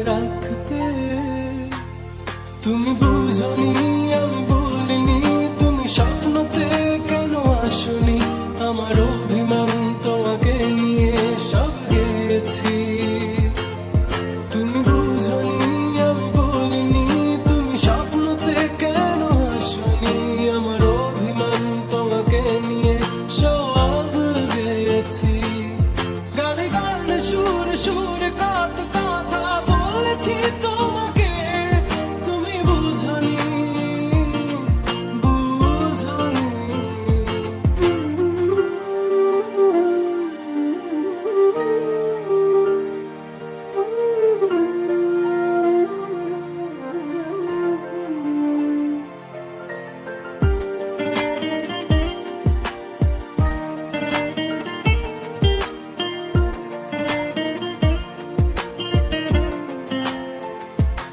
রাখতে। তুমি বুঝনি আমি বলিনি, তুমি স্বপ্নতে কেন আসনি, আমার অভিমান তোমাকে নিয়ে সব গেছি। তুমি বুঝনি আমি বলিনি, তুমি স্বপ্নতে কেন আসনি, আমার অভিমান তোমাকে নিয়ে সব গেছি। গানে গানে সুরে সুরে কত কথা বলেছি তোমাকে, তুমি বুঝনি বুঝনি।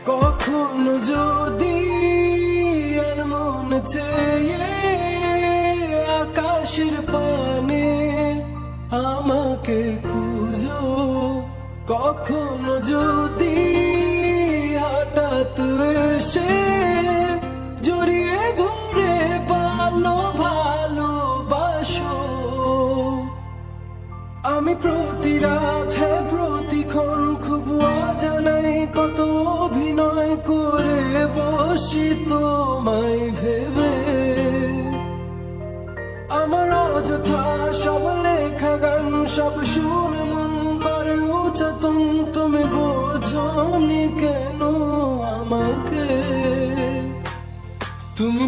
কখনো যদি আর মন চেয়ে আকাশের পানে আমাকে খুঁজো, কখনো যদি হঠাৎ এসে জড়িয়ে ধরে ভালোবাসো, আমি প্রতি রাত প্রতিক্ষণ খুব অজানাই কত অভিনয় করে বসি তোমায় ভেবে। আমার অযথা সব লেখা গান সব শুনে মন করে উচ্চাতন, তুমি বোঝনি কেন আমাকে। তুমি